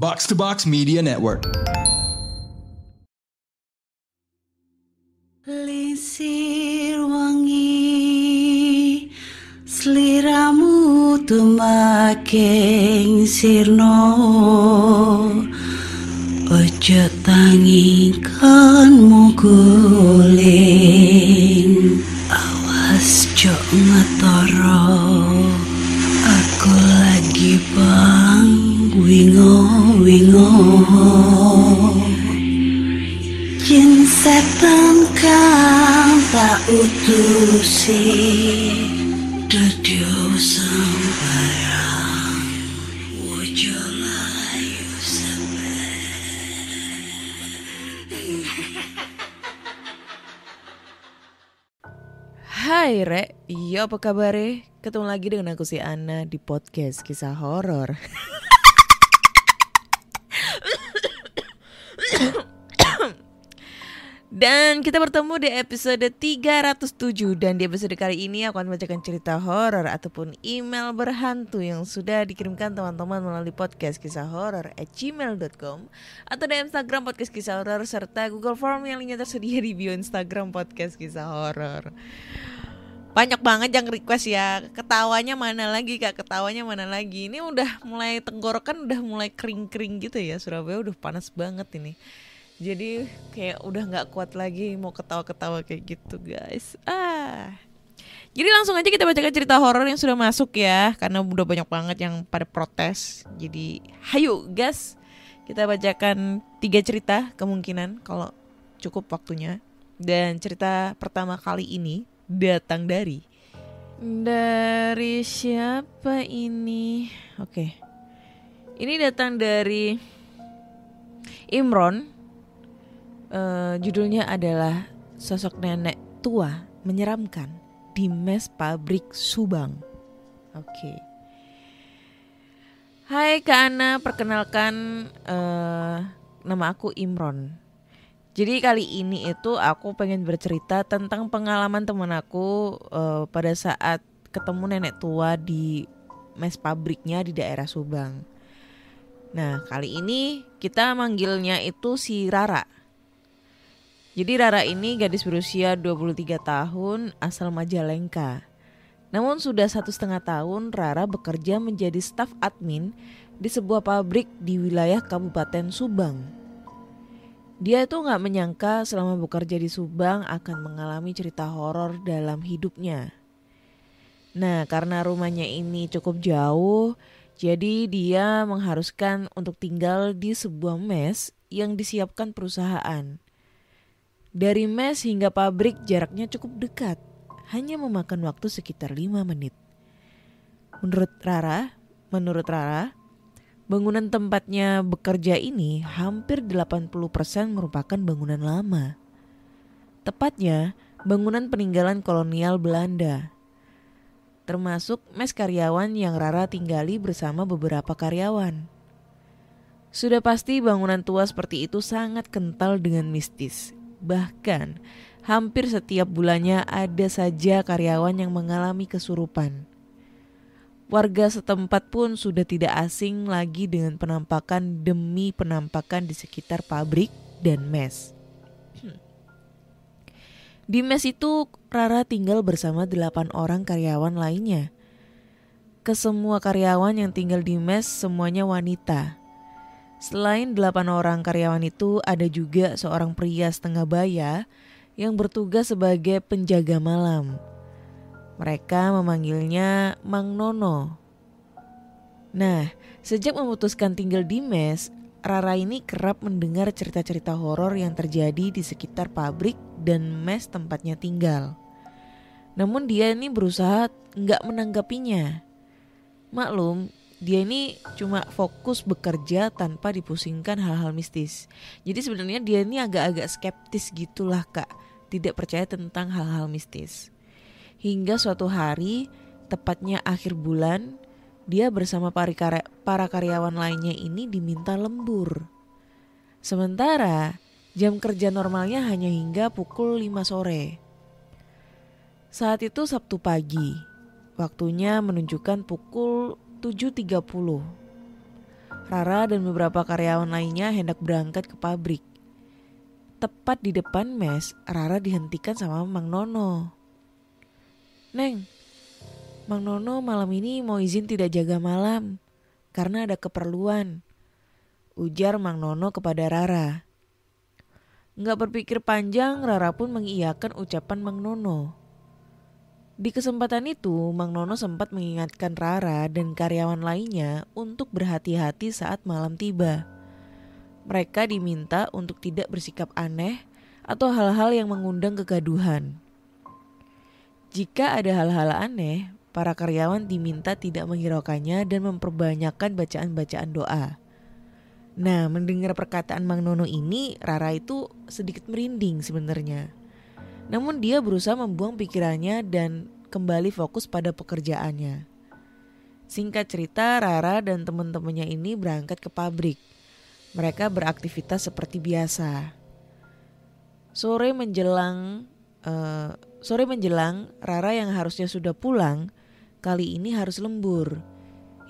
Box to Box Media Network. Lisir wangi sliramu tumaking sirno ojo tangingkanmu guling awas jo ngetoro aku lagi bang wingo yen setan kang tak utusi dadya sembarang ojo layu Hai Rek, iya apa kabar? Ketemu lagi dengan aku si Ana di podcast kisah horor. Dan kita bertemu di episode 307. Dan di episode kali ini aku akan membacakan cerita horor ataupun email berhantu yang sudah dikirimkan teman-teman melalui podcast kisah horor @gmail.com atau di Instagram podcast kisah horor serta Google Form yang linknya tersedia di bio Instagram podcast kisah horor. Banyak banget yang request ya. Ketawanya mana lagi Kak? Ketawanya mana lagi? Ini udah mulai tenggorokan udah mulai kering-kering gitu ya. Surabaya udah panas banget ini. Jadi kayak udah gak kuat lagi mau ketawa-ketawa kayak gitu guys. Jadi langsung aja kita bacakan cerita horor yang sudah masuk ya. Karena udah banyak banget yang pada protes. Jadi hayu guys, kita bacakan 3 cerita kemungkinan kalau cukup waktunya. Dan cerita pertama kali ini datang dari siapa ini? Oke. Ini datang dari Imron. Judulnya adalah sosok nenek tua menyeramkan di mes pabrik Subang. Oke. Hai Kak Ana, perkenalkan nama aku Imron. Jadi kali ini itu aku pengen bercerita tentang pengalaman teman aku pada saat ketemu nenek tua di mes pabriknya di daerah Subang. Nah kali ini kita manggilnya itu si Rara. Jadi Rara ini gadis berusia 23 tahun asal Majalengka. Namun sudah 1,5 tahun Rara bekerja menjadi staf admin di sebuah pabrik di wilayah Kabupaten Subang. Dia itu gak menyangka selama bekerja di Subang akan mengalami cerita horor dalam hidupnya. Nah karena rumahnya ini cukup jauh, jadi dia mengharuskan untuk tinggal di sebuah mes yang disiapkan perusahaan. Dari mes hingga pabrik jaraknya cukup dekat, hanya memakan waktu sekitar 5 menit. Menurut Rara, bangunan tempatnya bekerja ini hampir 80% merupakan bangunan lama. Tepatnya bangunan peninggalan kolonial Belanda. Termasuk mes karyawan yang Rara tinggali bersama beberapa karyawan. Sudah pasti bangunan tua seperti itu sangat kental dengan mistis. Bahkan hampir setiap bulannya ada saja karyawan yang mengalami kesurupan. Warga setempat pun sudah tidak asing lagi dengan penampakan demi penampakan di sekitar pabrik dan mes. Di mes itu Rara tinggal bersama 8 orang karyawan lainnya. Kesemua karyawan yang tinggal di mes semuanya wanita. Selain 8 orang karyawan itu ada juga seorang pria setengah baya yang bertugas sebagai penjaga malam. Mereka memanggilnya Mang Nono. Nah, sejak memutuskan tinggal di mes, Rara ini kerap mendengar cerita-cerita horor yang terjadi di sekitar pabrik dan mes tempatnya tinggal. Namun dia ini berusaha nggak menanggapinya. Maklum, dia ini cuma fokus bekerja tanpa dipusingkan hal-hal mistis. Jadi sebenarnya dia ini agak-agak skeptis gitulah Kak, tidak percaya tentang hal-hal mistis. Hingga suatu hari, tepatnya akhir bulan, dia bersama para karyawan lainnya ini diminta lembur. Sementara jam kerja normalnya hanya hingga pukul 5 sore. Saat itu Sabtu pagi, waktunya menunjukkan pukul 7.30. Rara dan beberapa karyawan lainnya hendak berangkat ke pabrik. Tepat di depan mes, Rara dihentikan sama Mang Nono. "Neng, Mang Nono malam ini mau izin tidak jaga malam karena ada keperluan," ujar Mang Nono kepada Rara. Nggak berpikir panjang, Rara pun mengiyakan ucapan Mang Nono. Di kesempatan itu, Mang Nono sempat mengingatkan Rara dan karyawan lainnya untuk berhati-hati saat malam tiba. Mereka diminta untuk tidak bersikap aneh atau hal-hal yang mengundang kegaduhan. Jika ada hal-hal aneh, para karyawan diminta tidak menghiraukannya dan memperbanyakkan bacaan-bacaan doa. Nah, mendengar perkataan Mang Nono ini, Rara itu sedikit merinding sebenarnya. Namun dia berusaha membuang pikirannya dan kembali fokus pada pekerjaannya. Singkat cerita, Rara dan teman-temannya ini berangkat ke pabrik. Mereka beraktivitas seperti biasa. Sore menjelang, Rara yang harusnya sudah pulang, kali ini harus lembur.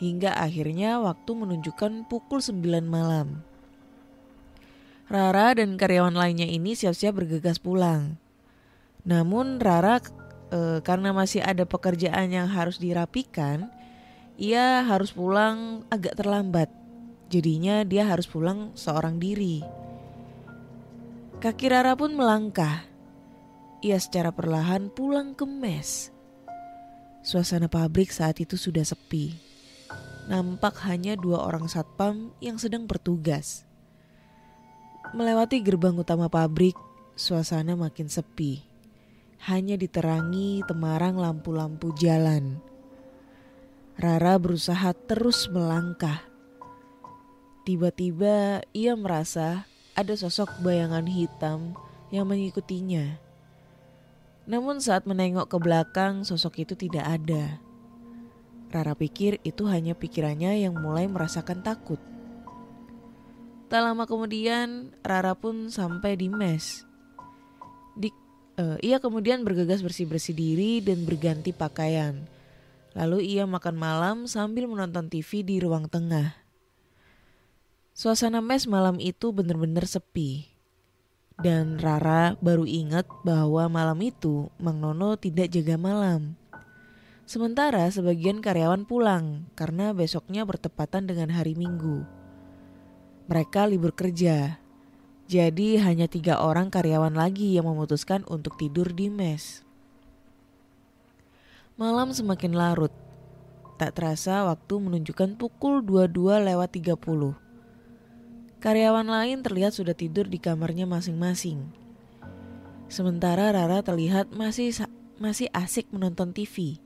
Hingga akhirnya waktu menunjukkan pukul 9 malam. Rara dan karyawan lainnya ini siap-siap bergegas pulang. Namun Rara karena masih ada pekerjaan yang harus dirapikan, ia harus pulang agak terlambat. Jadinya dia harus pulang seorang diri. Kaki Rara pun melangkah. Ia secara perlahan pulang ke mes. Suasana pabrik saat itu sudah sepi. Nampak hanya 2 orang satpam yang sedang bertugas. Melewati gerbang utama pabrik, suasana makin sepi. Hanya diterangi temarang lampu-lampu jalan. Rara berusaha terus melangkah. Tiba-tiba ia merasa ada sosok bayangan hitam yang mengikutinya. Namun saat menengok ke belakang, sosok itu tidak ada. Rara pikir itu hanya pikirannya yang mulai merasakan takut. Tak lama kemudian, Rara pun sampai di mes. Ia kemudian bergegas bersih-bersih diri dan berganti pakaian. Lalu ia makan malam sambil menonton TV di ruang tengah. Suasana mes malam itu benar-benar sepi. Dan Rara baru ingat bahwa malam itu Mang Nono tidak jaga malam. Sementara sebagian karyawan pulang karena besoknya bertepatan dengan hari Minggu. Mereka libur kerja. Jadi hanya 3 orang karyawan lagi yang memutuskan untuk tidur di mes. Malam semakin larut. Tak terasa waktu menunjukkan pukul 22:30. Karyawan lain terlihat sudah tidur di kamarnya masing-masing. Sementara Rara terlihat masih asik menonton TV.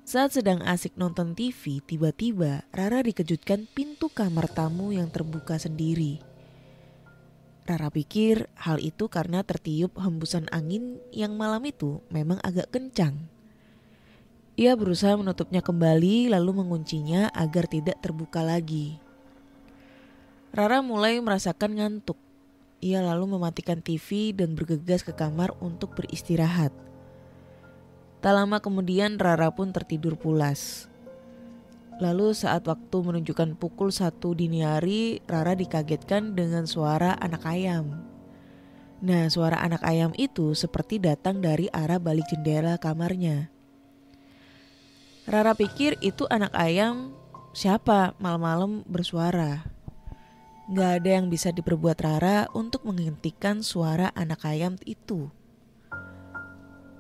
Saat sedang asik nonton TV, tiba-tiba Rara dikejutkan pintu kamar tamu yang terbuka sendiri. Rara pikir hal itu karena tertiup hembusan angin yang malam itu memang agak kencang. Ia berusaha menutupnya kembali lalu menguncinya agar tidak terbuka lagi. Rara mulai merasakan ngantuk. Ia lalu mematikan TV dan bergegas ke kamar untuk beristirahat. Tak lama kemudian Rara pun tertidur pulas. Lalu saat waktu menunjukkan pukul 1 dini hari, Rara dikagetkan dengan suara anak ayam. Nah, suara anak ayam itu seperti datang dari arah balik jendela kamarnya. Rara pikir itu anak ayam siapa malam-malam bersuara. Gak ada yang bisa diperbuat Rara untuk menghentikan suara anak ayam itu.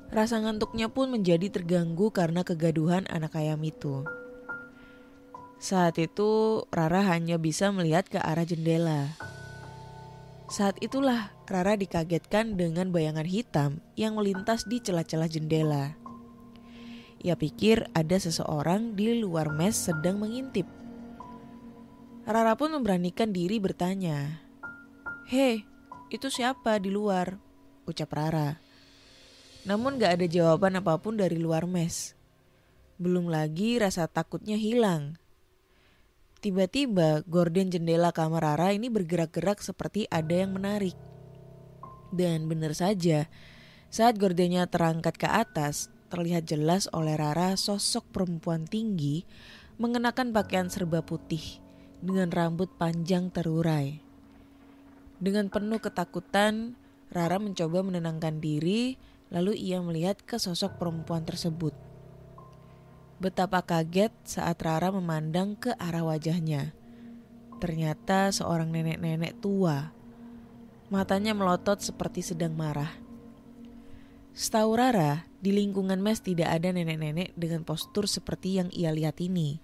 Rasa ngantuknya pun menjadi terganggu karena kegaduhan anak ayam itu. Saat itu Rara hanya bisa melihat ke arah jendela. Saat itulah Rara dikagetkan dengan bayangan hitam yang melintas di celah-celah jendela. Ia pikir ada seseorang di luar mes sedang mengintip. Rara pun memberanikan diri bertanya. "Hei, itu siapa di luar?" ucap Rara. Namun gak ada jawaban apapun dari luar mes. Belum lagi rasa takutnya hilang. Tiba-tiba gorden jendela kamar Rara ini bergerak-gerak seperti ada yang menarik. Dan benar saja, saat gordennya terangkat ke atas, terlihat jelas oleh Rara sosok perempuan tinggi mengenakan pakaian serba putih dengan rambut panjang terurai. Dengan penuh ketakutan, Rara mencoba menenangkan diri, lalu ia melihat ke sosok perempuan tersebut. Betapa kaget saat Rara memandang ke arah wajahnya. Ternyata seorang nenek-nenek tua. Matanya melotot seperti sedang marah. Setahu Rara, di lingkungan mes tidak ada nenek-nenek dengan postur seperti yang ia lihat ini.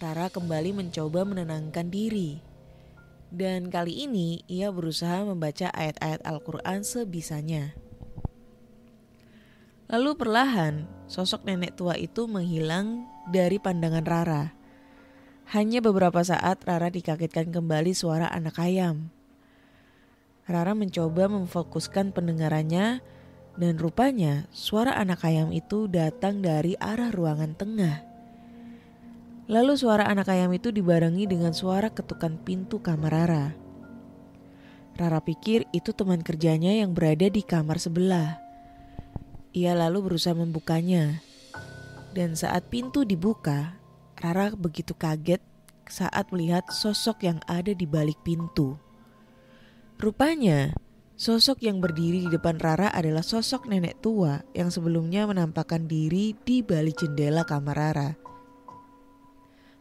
Rara kembali mencoba menenangkan diri. Dan kali ini ia berusaha membaca ayat-ayat Al-Quran sebisanya. Lalu perlahan, sosok nenek tua itu menghilang dari pandangan Rara. Hanya beberapa saat Rara dikagetkan kembali suara anak ayam. Rara mencoba memfokuskan pendengarannya dan rupanya suara anak ayam itu datang dari arah ruangan tengah. Lalu suara anak ayam itu dibarengi dengan suara ketukan pintu kamar Rara. Rara pikir itu teman kerjanya yang berada di kamar sebelah. Ia lalu berusaha membukanya. Dan saat pintu dibuka, Rara begitu kaget saat melihat sosok yang ada di balik pintu. Rupanya, sosok yang berdiri di depan Rara adalah sosok nenek tua yang sebelumnya menampakkan diri di balik jendela kamar Rara.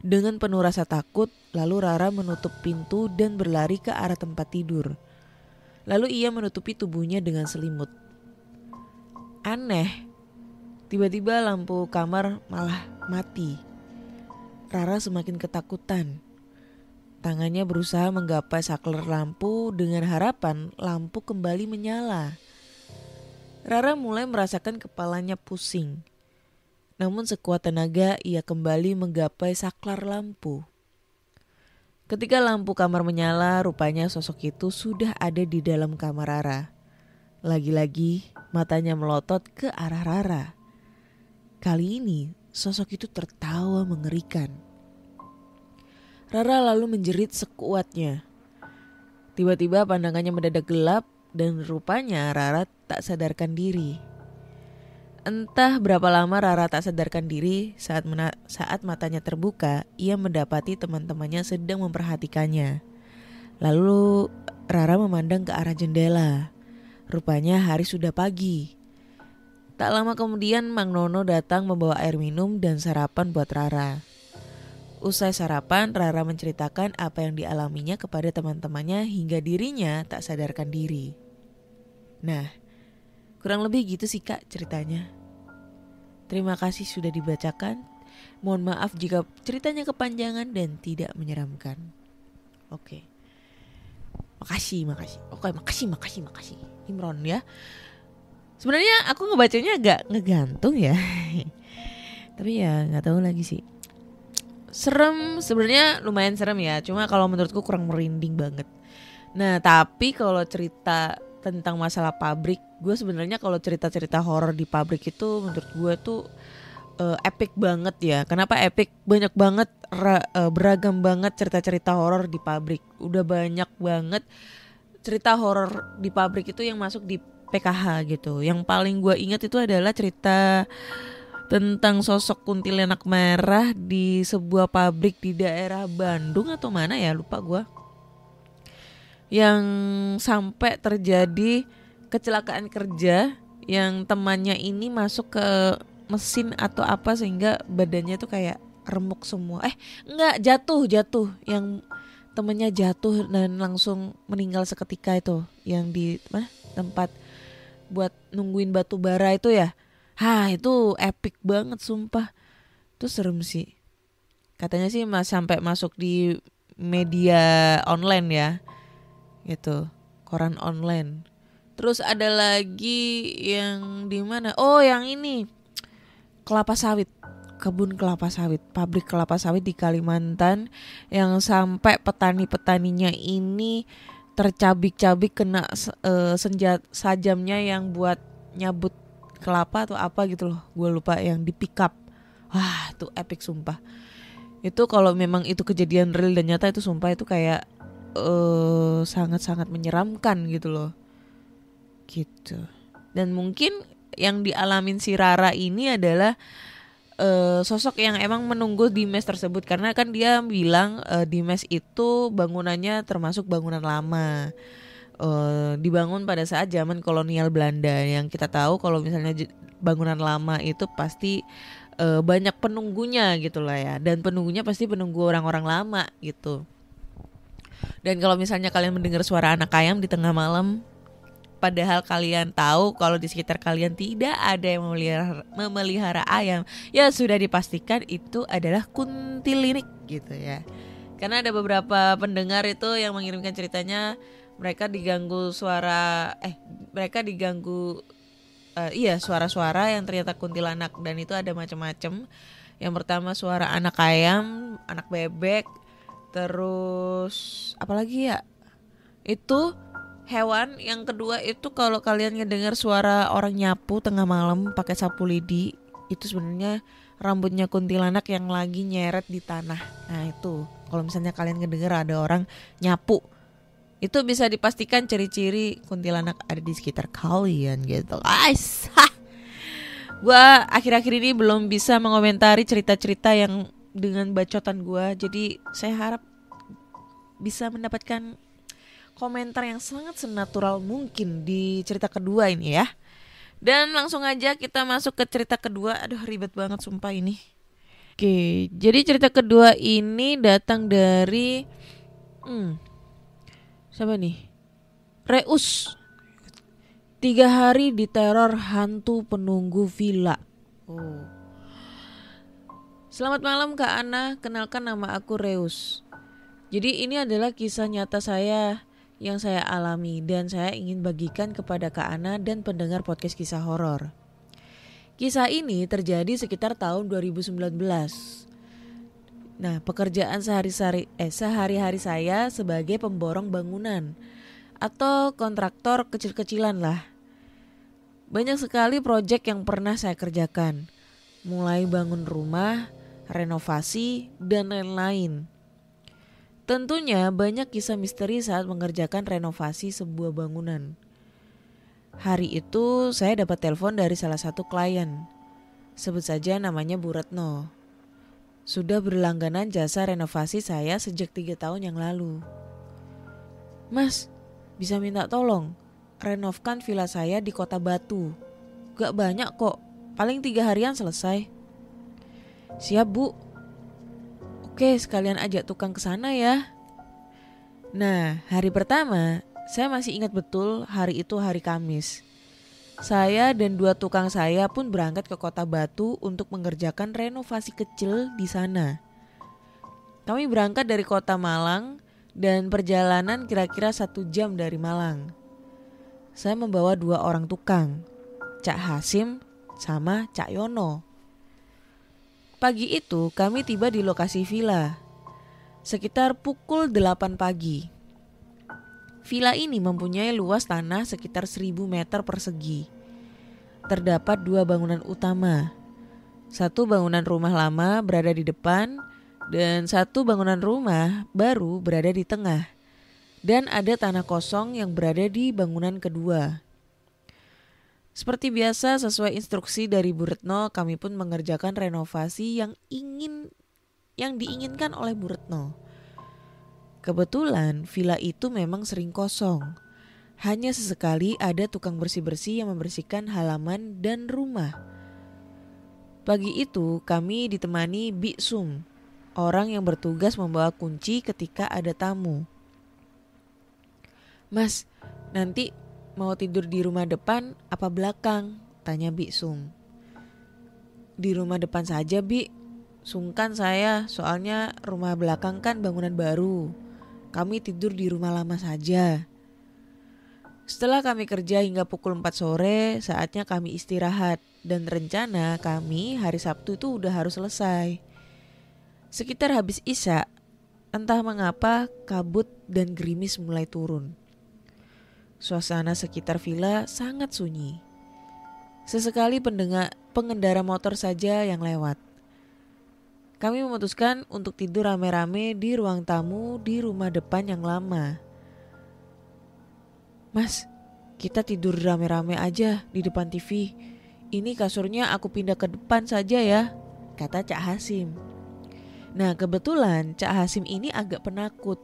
Dengan penuh rasa takut, lalu Rara menutup pintu dan berlari ke arah tempat tidur. Lalu ia menutupi tubuhnya dengan selimut. Aneh, tiba-tiba lampu kamar malah mati. Rara semakin ketakutan. Tangannya berusaha menggapai saklar lampu dengan harapan lampu kembali menyala. Rara mulai merasakan kepalanya pusing. Namun sekuat tenaga ia kembali menggapai saklar lampu. Ketika lampu kamar menyala, rupanya sosok itu sudah ada di dalam kamar Rara. Lagi-lagi matanya melotot ke arah Rara. Kali ini sosok itu tertawa mengerikan. Rara lalu menjerit sekuatnya. Tiba-tiba pandangannya mendadak gelap dan rupanya Rara tak sadarkan diri. Entah berapa lama Rara tak sadarkan diri, saat matanya terbuka, ia mendapati teman-temannya sedang memperhatikannya. Lalu Rara memandang ke arah jendela. Rupanya hari sudah pagi. Tak lama kemudian Mang Nono datang membawa air minum dan sarapan buat Rara. Usai sarapan, Rara menceritakan apa yang dialaminya kepada teman-temannya hingga dirinya tak sadarkan diri. Nah, kurang lebih gitu sih Kak ceritanya. Terima kasih sudah dibacakan. Mohon maaf jika ceritanya kepanjangan dan tidak menyeramkan. Oke. Makasih. Oke, makasih. Imron ya. Sebenarnya aku ngebacanya agak ngegantung ya. Tapi ya gak tahu lagi sih. Serem, sebenarnya lumayan serem ya. Cuma kalau menurutku kurang merinding banget. Nah tapi kalau cerita tentang masalah pabrik, gue sebenarnya kalau cerita-cerita horor di pabrik itu menurut gue tuh epic banget ya. Kenapa epic? Banyak banget beragam banget cerita-cerita horor di pabrik. Udah banyak banget cerita horor di pabrik itu yang masuk di PKH gitu. Yang paling gue ingat itu adalah cerita tentang sosok kuntilanak merah di sebuah pabrik di daerah Bandung atau mana ya, lupa gue. Yang sampai terjadi kecelakaan kerja yang temannya ini masuk ke mesin atau apa sehingga badannya tuh kayak remuk semua. Enggak, jatuh. Yang temannya jatuh dan langsung meninggal seketika itu. Yang di tempat buat nungguin batu bara itu ya. Itu epic banget sumpah. Itu serem sih. Katanya sih sampai masuk di media online ya. Gitu, koran online. Terus ada lagi yang di mana? Oh, yang ini. Kelapa sawit. Kebun kelapa sawit, pabrik kelapa sawit di Kalimantan yang sampai petani-petaninya ini tercabik-cabik kena sajamnya yang buat nyabut kelapa atau apa gitu loh. Gue lupa, yang di pick up. Wah, itu epic sumpah. Itu kalau memang itu kejadian real dan nyata itu sumpah itu kayak sangat-sangat menyeramkan gitu loh. Gitu. Dan mungkin yang dialamin si Rara ini adalah sosok yang emang menunggu di mes tersebut, karena kan dia bilang di mes itu bangunannya termasuk bangunan lama, dibangun pada saat zaman kolonial Belanda. Yang kita tahu kalau misalnya bangunan lama itu pasti banyak penunggunya gitu lah ya, dan penunggunya pasti penunggu orang-orang lama gitu. Dan kalau misalnya kalian mendengar suara anak ayam di tengah malam, padahal kalian tahu kalau di sekitar kalian tidak ada yang memelihara ayam, ya sudah dipastikan itu adalah kuntilanak gitu ya. Karena ada beberapa pendengar itu yang mengirimkan ceritanya mereka diganggu suara-suara yang ternyata kuntilanak, dan itu ada macam-macam. Yang pertama suara anak ayam, anak bebek, terus apalagi ya? Itu hewan. Yang kedua itu kalau kalian ngedengar suara orang nyapu tengah malam pakai sapu lidi, itu sebenarnya rambutnya kuntilanak yang lagi nyeret di tanah. Nah itu kalau misalnya kalian ngedengar ada orang nyapu, itu bisa dipastikan ciri-ciri kuntilanak ada di sekitar kalian gitu guys. Gua akhir-akhir ini belum bisa mengomentari cerita-cerita yang dengan bacotan gua, jadi saya harap bisa mendapatkan komentar yang sangat senatural mungkin di cerita kedua ini ya. Dan langsung aja kita masuk ke cerita kedua. Aduh ribet banget sumpah ini. Oke, jadi cerita kedua ini datang dari siapa nih? Reus. 3 hari diteror hantu penunggu villa. Selamat malam Kak Ana, kenalkan nama aku Reus. Jadi ini adalah kisah nyata saya yang saya alami dan saya ingin bagikan kepada Kak Ana dan pendengar podcast kisah horor. Kisah ini terjadi sekitar tahun 2019. Nah, pekerjaan sehari-hari saya sebagai pemborong bangunan atau kontraktor kecil-kecilan lah. Banyak sekali proyek yang pernah saya kerjakan, mulai bangun rumah, renovasi, dan lain-lain. Tentunya banyak kisah misteri saat mengerjakan renovasi sebuah bangunan. Hari itu saya dapat telepon dari salah satu klien. Sebut saja namanya Bu Retno. Sudah berlangganan jasa renovasi saya sejak 3 tahun yang lalu. Mas, bisa minta tolong renovkan villa saya di Kota Batu. Gak banyak kok, paling 3 harian selesai. Siap Bu. Oke, sekalian ajak tukang ke sana ya. Nah, hari pertama, saya masih ingat betul hari itu hari Kamis. Saya dan 2 tukang saya pun berangkat ke Kota Batu untuk mengerjakan renovasi kecil di sana. Kami berangkat dari Kota Malang dan perjalanan kira-kira 1 jam dari Malang. Saya membawa 2 orang tukang, Cak Hasim sama Cak Yono. Pagi itu kami tiba di lokasi villa sekitar pukul 8 pagi. Villa ini mempunyai luas tanah sekitar 1000 meter persegi. Terdapat 2 bangunan utama. 1 bangunan rumah lama berada di depan dan 1 bangunan rumah baru berada di tengah. Dan ada tanah kosong yang berada di bangunan kedua. Seperti biasa, sesuai instruksi dari Bu Retno, kami pun mengerjakan renovasi yang diinginkan oleh Bu Retno. Kebetulan villa itu memang sering kosong. Hanya sesekali ada tukang bersih-bersih yang membersihkan halaman dan rumah. Pagi itu kami ditemani Bi Sum, orang yang bertugas membawa kunci ketika ada tamu. Mas, nanti mau tidur di rumah depan apa belakang? Tanya Bi Sum. Di rumah depan saja Bi, sungkan saya soalnya rumah belakang kan bangunan baru. Kami tidur di rumah lama saja. Setelah kami kerja hingga pukul 4 sore, saatnya kami istirahat. Dan rencana kami hari Sabtu itu udah harus selesai. Sekitar habis Isya, entah mengapa kabut dan gerimis mulai turun. Suasana sekitar villa sangat sunyi. Sesekali pengendara motor saja yang lewat. Kami memutuskan untuk tidur rame-rame di ruang tamu di rumah depan yang lama. Mas, kita tidur rame-rame aja di depan TV. Ini kasurnya aku pindah ke depan saja ya. kata Cak Hasim. Nah kebetulan Cak Hasim ini agak penakut,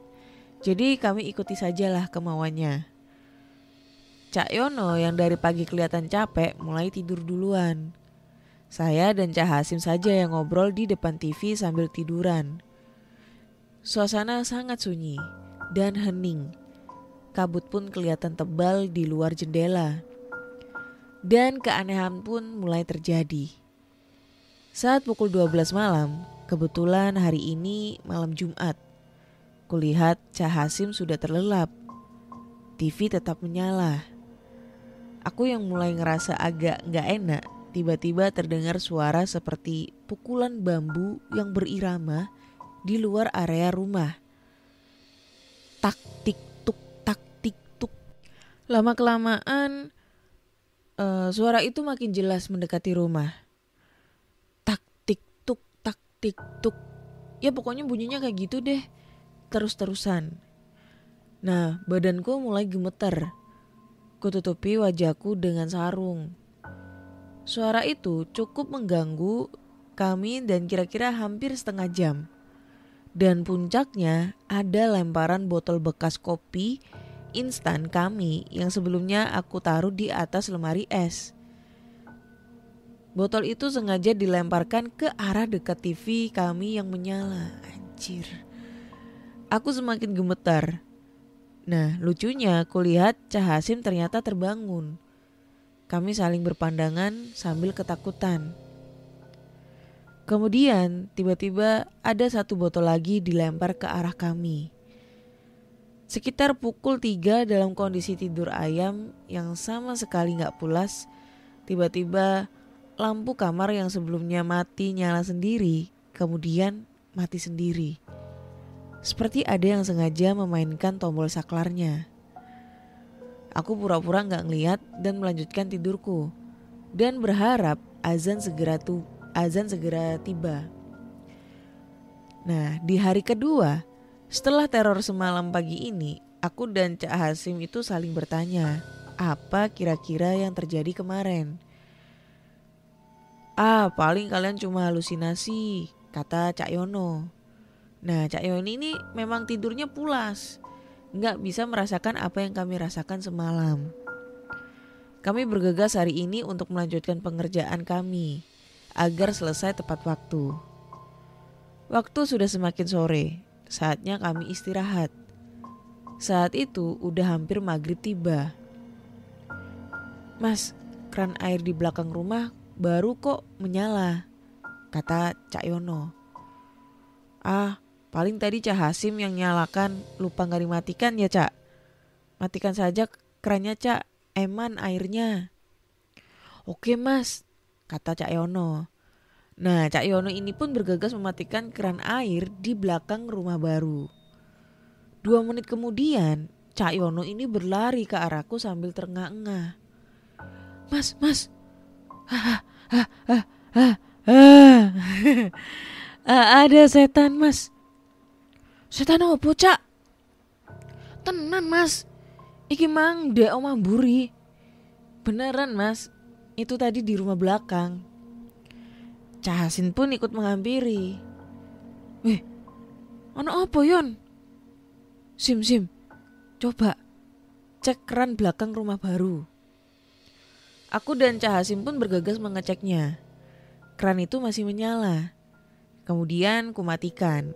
jadi kami ikuti sajalah kemauannya. Cak Yono yang dari pagi kelihatan capek mulai tidur duluan. Saya dan Cak Hasim saja yang ngobrol di depan TV sambil tiduran. Suasana sangat sunyi dan hening. Kabut pun kelihatan tebal di luar jendela. Dan keanehan pun mulai terjadi. Saat pukul 12 malam, kebetulan hari ini malam Jumat. Kulihat Cak Hasim sudah terlelap. TV tetap menyala. Aku yang mulai ngerasa agak gak enak, tiba-tiba terdengar suara seperti pukulan bambu yang berirama di luar area rumah. Tak tik tuk, tak tik tuk. Lama-kelamaan suara itu makin jelas mendekati rumah. Tak tik tuk, tak tik tuk. Ya pokoknya bunyinya kayak gitu deh, terus-terusan. Nah badanku mulai gemeter. Kututupi wajahku dengan sarung. Suara itu cukup mengganggu kami dan kira-kira hampir setengah jam. Dan puncaknya ada lemparan botol bekas kopi instan kami yang sebelumnya aku taruh di atas lemari es. Botol itu sengaja dilemparkan ke arah dekat TV kami yang menyala. Anjir. Aku semakin gemetar. Nah lucunya kulihat Cak Hasim ternyata terbangun. Kami saling berpandangan sambil ketakutan. Kemudian tiba-tiba ada satu botol lagi dilempar ke arah kami. Sekitar pukul 3 dalam kondisi tidur ayam yang sama sekali gak pulas, tiba-tiba lampu kamar yang sebelumnya mati nyala sendiri, kemudian mati sendiri. Seperti ada yang sengaja memainkan tombol saklarnya. Aku pura-pura gak ngeliat dan melanjutkan tidurku. Dan berharap azan segera tiba. Nah di hari kedua, setelah teror semalam pagi ini, aku dan Cak Hasim itu saling bertanya, apa kira-kira yang terjadi kemarin? Paling kalian cuma halusinasi, kata Cak Yono. Nah Cak Yono ini memang tidurnya pulas, gak bisa merasakan apa yang kami rasakan semalam. Kami bergegas hari ini untuk melanjutkan pengerjaan kami agar selesai tepat waktu. Waktu sudah semakin sore, saatnya kami istirahat. Saat itu udah hampir maghrib tiba. Mas, keran air di belakang rumah baru kok menyala, kata Cak Yono. Paling tadi Cak Hasim yang nyalakan, lupa gak dimatikan ya Cak. Matikan saja kerannya Cak, eman airnya. Oke mas, kata Cak Yono. Nah Cak Yono ini pun bergegas mematikan keran air di belakang rumah baru. 2 menit kemudian Cak Yono ini berlari ke arahku sambil terengah-engah. Mas, ada setan mas. Setan opo Cak? Tenan mas, iki mang dek omah mburi. Beneran mas, itu tadi di rumah belakang. Cak Hasim pun ikut menghampiri. Weh, ono opo yon? Sim, coba cek keran belakang rumah baru. Aku dan Cak Hasim pun bergegas mengeceknya. Keran itu masih menyala. Kemudian kumatikan.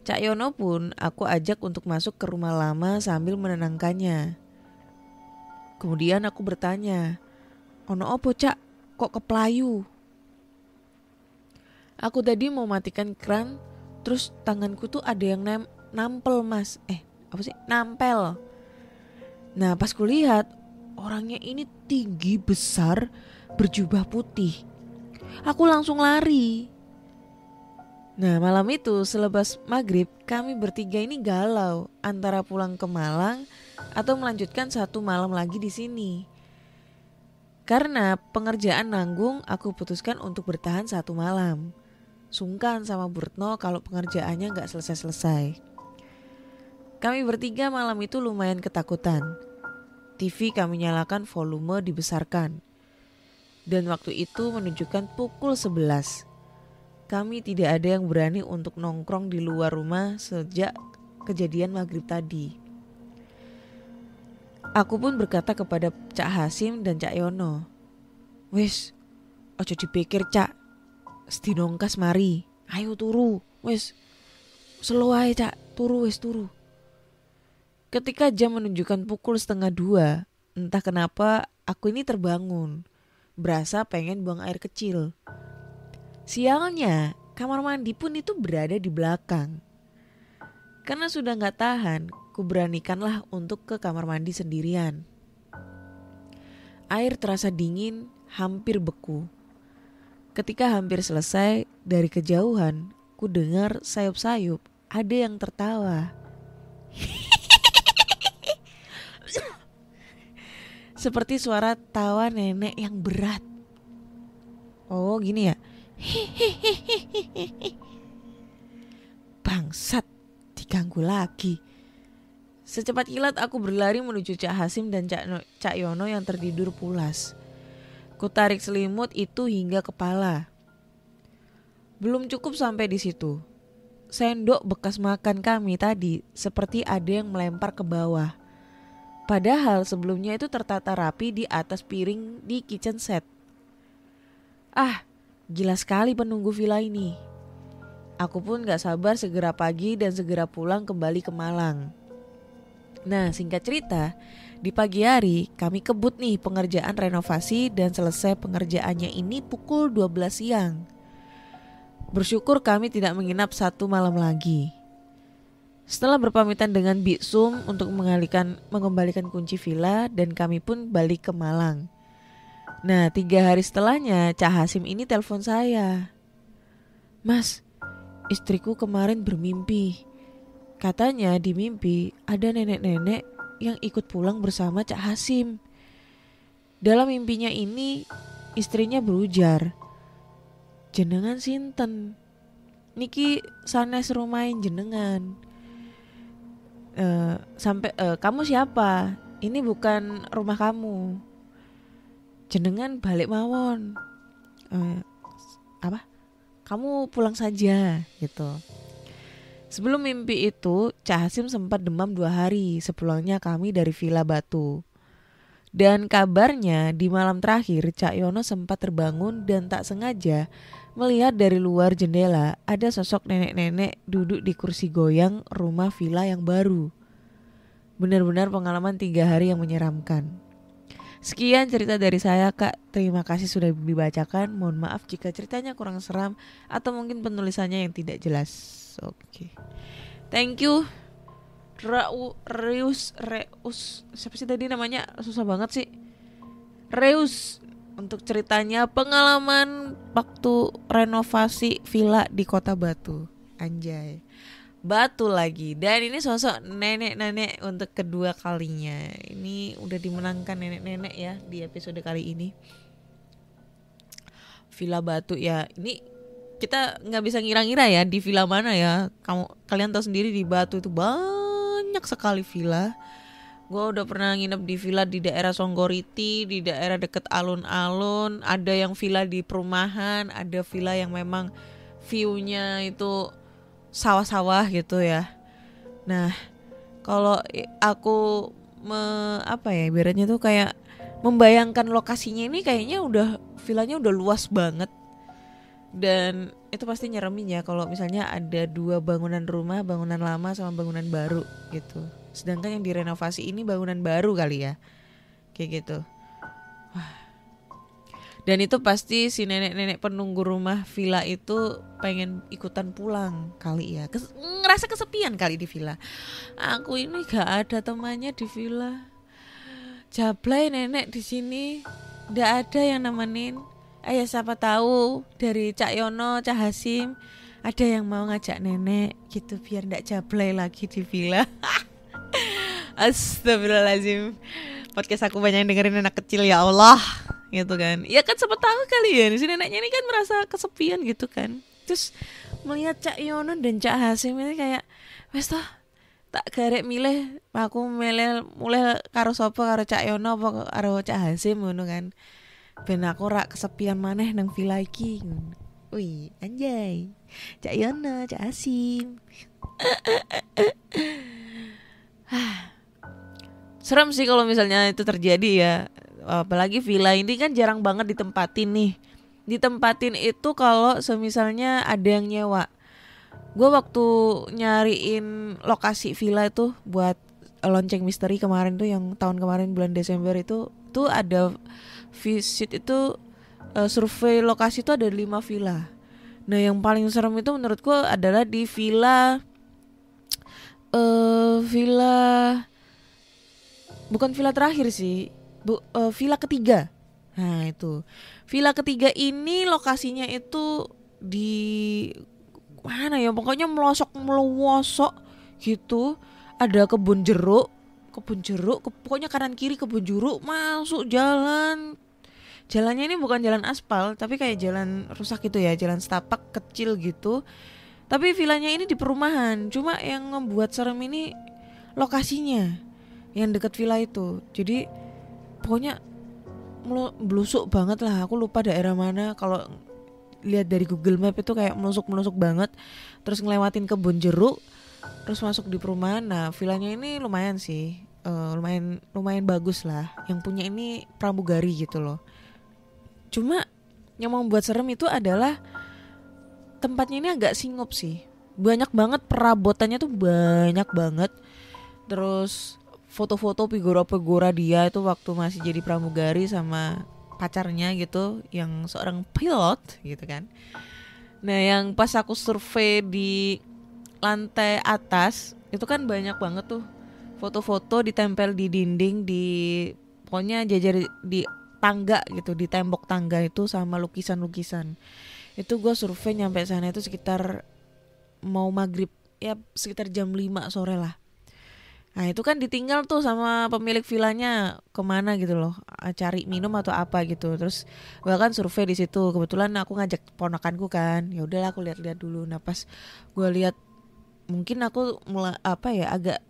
Cak Yono pun aku ajak untuk masuk ke rumah lama sambil menenangkannya. Kemudian aku bertanya, ono opo Cak, kok keplayu? Aku tadi mau matikan keran, terus tanganku tuh ada yang nampel mas. Nampel. Nah pas kulihat, orangnya ini tinggi besar, berjubah putih. Aku langsung lari. Nah malam itu selepas maghrib kami bertiga ini galau antara pulang ke Malang atau melanjutkan 1 malam lagi di sini. Karena pengerjaan nanggung, aku putuskan untuk bertahan 1 malam. Sungkan sama Burtno kalau pengerjaannya gak selesai-selesai. Kami bertiga malam itu lumayan ketakutan. TV kami nyalakan volume dibesarkan. Dan waktu itu menunjukkan pukul 11. kami tidak ada yang berani untuk nongkrong di luar rumah sejak kejadian maghrib tadi. Aku pun berkata kepada Cak Hasim dan Cak Yono, "Wis, ojo dipikir Cak, sedinongkas mari, ayo turu, wis, slow ae Cak, turu wis turu." Ketika jam menunjukkan pukul 1:30, entah kenapa aku ini terbangun, berasa pengen buang air kecil. Sialnya, kamar mandi pun itu berada di belakang. Karena sudah gak tahan, kuberanikanlah untuk ke kamar mandi sendirian. Air terasa dingin, hampir beku. Ketika hampir selesai, dari kejauhan, ku dengar sayup-sayup ada yang tertawa. Seperti suara tawa nenek yang berat. Oh gini ya. Bangsat, diganggu lagi. Secepat kilat aku berlari menuju Cak Hasim dan Cak Yono yang tertidur pulas. Ku tarik selimut itu hingga kepala. Belum cukup sampai di situ. Sendok bekas makan kami tadi seperti ada yang melempar ke bawah. Padahal sebelumnya itu tertata rapi di atas piring di kitchen set. Gila sekali penunggu villa ini. Aku pun gak sabar segera pagi dan segera pulang kembali ke Malang. Nah, singkat cerita, di pagi hari kami kebut nih pengerjaan renovasi dan selesai pengerjaannya ini pukul 12 siang. Bersyukur kami tidak menginap 1 malam lagi. Setelah berpamitan dengan Biksum untuk mengembalikan kunci villa dan kami pun balik ke Malang. Nah 3 hari setelahnya Cak Hasim ini telepon saya. "Mas, istriku kemarin bermimpi. Katanya di mimpi ada nenek-nenek yang ikut pulang bersama Cak Hasim. Dalam mimpinya ini istrinya berujar, 'Jenengan sinten? Niki sanes rumahin jenengan. Kamu siapa? Ini bukan rumah kamu. Jenengan balik mawon. Kamu pulang saja," gitu. Sebelum mimpi itu, Cak Hasim sempat demam 2 hari sepulangnya kami dari Villa Batu. Dan kabarnya di malam terakhir Cak Yono sempat terbangun dan tak sengaja melihat dari luar jendela ada sosok nenek-nenek duduk di kursi goyang rumah villa yang baru. Benar-benar pengalaman 3 hari yang menyeramkan. Sekian cerita dari saya Kak, terima kasih sudah dibacakan. Mohon maaf jika ceritanya kurang seram atau mungkin penulisannya yang tidak jelas. Oke. Thank you Reus. Siapa sih tadi namanya? Susah banget sih. Reus untuk ceritanya pengalaman waktu renovasi villa di Kota Batu. Anjay. Batu lagi. Dan ini sosok nenek-nenek untuk kedua kalinya. Ini udah dimenangkan nenek-nenek ya di episode kali ini. Villa Batu ya. Ini kita nggak bisa ngira-ngira ya di villa mana ya. Kalian tahu sendiri di Batu itu banyak sekali villa. Gue udah pernah nginep di villa di daerah Songgoriti, di daerah deket alun-alun. Ada yang villa di perumahan, ada villa yang memang view-nya itu sawah-sawah gitu ya. Nah, kalau aku ibaratnya tuh kayak membayangkan lokasinya ini kayaknya villanya udah luas banget. Dan itu pasti nyeremin ya kalau misalnya ada 2 bangunan rumah, bangunan lama sama bangunan baru gitu. Sedangkan yang direnovasi ini bangunan baru kali ya. Kayak gitu. Wah. Dan itu pasti si nenek-nenek penunggu rumah villa itu pengen ikutan pulang kali ya. Ngerasa kesepian kali di villa. Aku ini gak ada temannya di villa. Jablay nenek di sini, gak ada yang nemenin. Ya siapa tahu dari Cak Yono, Cak Hasim ada yang mau ngajak nenek gitu biar gak jablay lagi di villa. Astagfirullahaladzim. Podcast aku banyak yang dengerin anak kecil ya Allah. Gitu kan. Ya kan siapa tahu kali ya si neneknya ini kan merasa kesepian gitu kan. Terus melihat Cak Yono dan Cak Hasim ini kayak wes toh tak garek milih, aku milih mulai karo sapa, karo Cak Yono apa karo Cak Hasim ngono kan. Ben aku rak kesepian maneh nang villa iki. Wih, anjay. Cak Yana, Cak Asim. Serem sih kalau misalnya itu terjadi ya. Apalagi villa ini kan jarang banget ditempatin nih. Ditempatin itu kalau semisalnya ada yang nyewa. Gue waktu nyariin lokasi villa itu buat lonceng misteri kemarin tuh, yang tahun kemarin bulan Desember itu tuh ada visit itu, survei lokasi itu ada 5 villa. Nah yang paling serem itu menurut gue adalah di villa villa bukan villa terakhir sih, villa ketiga. Nah itu villa ketiga ini lokasinya itu di mana ya, pokoknya melosok gitu. Ada kebun jeruk, pokoknya kanan kiri kebun jeruk, masuk jalannya ini bukan jalan aspal tapi kayak jalan rusak gitu ya, jalan setapak kecil gitu. Tapi villanya ini di perumahan, cuma yang membuat serem ini lokasinya yang dekat villa itu. Jadi pokoknya melusuk banget lah, aku lupa daerah mana. Kalau lihat dari Google Map itu kayak melusuk banget, terus ngelewatin kebun jeruk, terus masuk di perumahan. Nah villanya ini lumayan sih, lumayan bagus lah. Yang punya ini pramugari gitu loh. Cuma yang membuat serem itu adalah tempatnya ini agak singup sih. Banyak banget perabotannya tuh, banyak banget. Terus foto-foto figura dia itu waktu masih jadi pramugari sama pacarnya gitu, yang seorang pilot gitu kan. Nah yang pas aku survei di lantai atas itu kan banyak banget tuh foto-foto ditempel di dinding, di pokoknya jajar di tangga gitu, di tembok tangga itu, sama lukisan-lukisan. Itu gue survei nyampe sana itu sekitar mau maghrib, ya sekitar jam 5 sore lah. Nah itu kan ditinggal tuh sama pemilik villanya kemana gitu loh, cari minum atau apa gitu. Terus gue kan survei di situ, kebetulan aku ngajak ponakanku kan, ya udahlah aku lihat-lihat dulu. Nah pas gue lihat, mungkin aku agak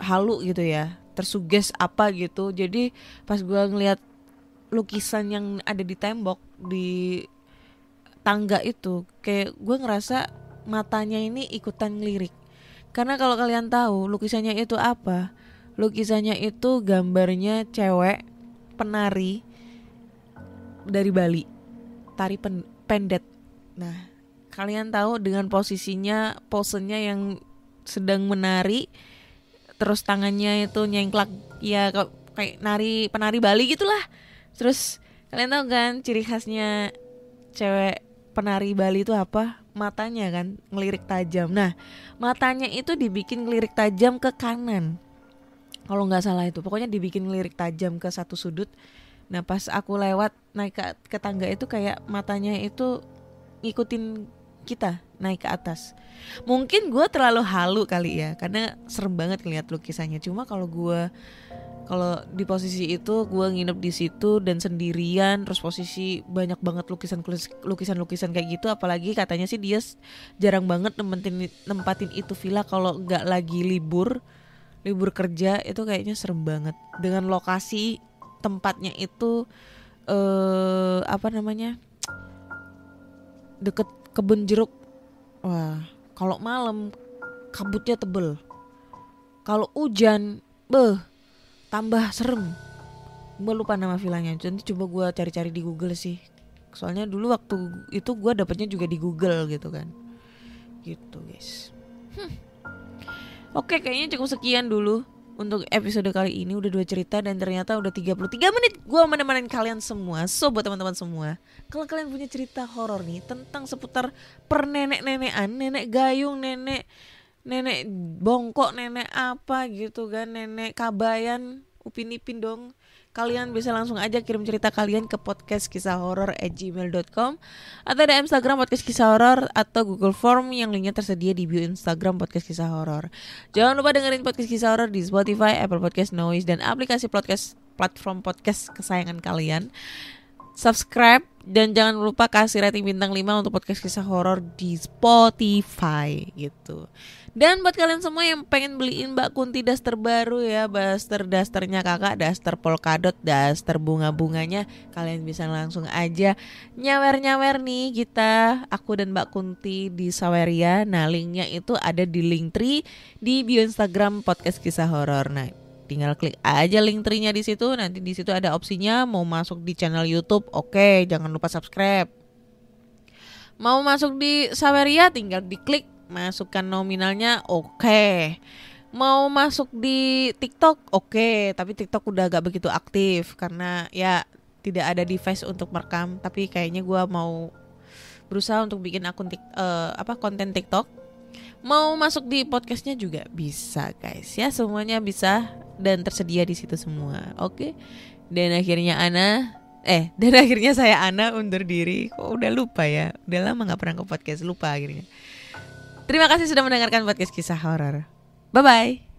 halu gitu ya, tersuges apa gitu. Jadi pas gue ngelihat lukisan yang ada di tembok di tangga itu, kayak gue ngerasa matanya ini ikutan ngelirik. Karena kalau kalian tahu lukisannya itu apa, lukisannya itu gambarnya cewek penari dari Bali, tari pendet. Nah kalian tahu dengan posisinya, posenya yang sedang menari, terus tangannya itu nyengklak ya kayak penari Bali gitulah. Terus kalian tahu kan ciri khasnya cewek penari Bali itu apa? Matanya kan ngelirik tajam. Nah matanya itu dibikin ngelirik tajam ke kanan, kalau nggak salah itu. Pokoknya dibikin ngelirik tajam ke satu sudut. Nah pas aku lewat naik ke tangga itu, kayak matanya itu ngikutin kita naik ke atas. Mungkin gue terlalu halu kali ya, karena serem banget ngeliat lukisannya. Cuma kalau di posisi itu, gue nginep di situ dan sendirian, terus posisi banyak banget lukisan kayak gitu. Apalagi katanya sih dia jarang banget nempatin itu villa kalau nggak lagi libur kerja. Itu kayaknya serem banget. Dengan lokasi tempatnya itu deket kebun jeruk. Wah, kalau malam kabutnya tebel. Kalau hujan, tambah serem. Gue lupa nama villanya, nanti coba gue cari-cari di Google sih. Soalnya dulu waktu itu gue dapetnya juga di Google gitu kan. Gitu guys. Oke, kayaknya cukup sekian dulu untuk episode kali ini. Udah 2 cerita dan ternyata udah 33 menit gue menemani kalian semua. So buat teman-teman semua, kalau kalian punya cerita horor nih tentang seputar pernenek-nenekan, nenek gayung, nenek bongkok, nenek apa gitu kan, nenek kabayan, upin ipin dong, kalian bisa langsung aja kirim cerita kalian ke podcastkisahhoror@gmail.com atau ada Instagram podcast kisah horor atau Google Form yang linknya tersedia di bio Instagram podcast kisah horor. Jangan lupa dengerin podcast kisah horor di Spotify, Apple Podcast, Noise, dan aplikasi podcast platform podcast kesayangan kalian. Subscribe dan jangan lupa kasih rating bintang 5 untuk podcast kisah horor di Spotify gitu. Dan buat kalian semua yang pengen beliin Mbak Kunti daster baru ya, dasternya kakak, daster polkadot, daster bunga-bunganya, kalian bisa langsung aja nyawer-nyawer nih kita, aku dan Mbak Kunti di Saweria. Nah linknya itu ada di Linktree di bio Instagram podcast kisah horor. Nah tinggal klik aja Linktree-nya di situ, nanti di situ ada opsinya mau masuk di channel YouTube, oke, jangan lupa subscribe. Mau masuk di Saweria tinggal diklik, masukkan nominalnya, oke. Mau masuk di TikTok, oke. Tapi TikTok udah gak begitu aktif karena ya tidak ada device untuk merekam. Tapi kayaknya gue mau berusaha untuk bikin akun konten TikTok. Mau masuk di podcastnya juga bisa guys ya, semuanya bisa dan tersedia di situ semua, oke. Dan akhirnya saya Ana undur diri. Kok udah lupa ya, udah lama gak pernah ke podcast, lupa akhirnya. Terima kasih sudah mendengarkan podcast kisah horor. Bye-bye.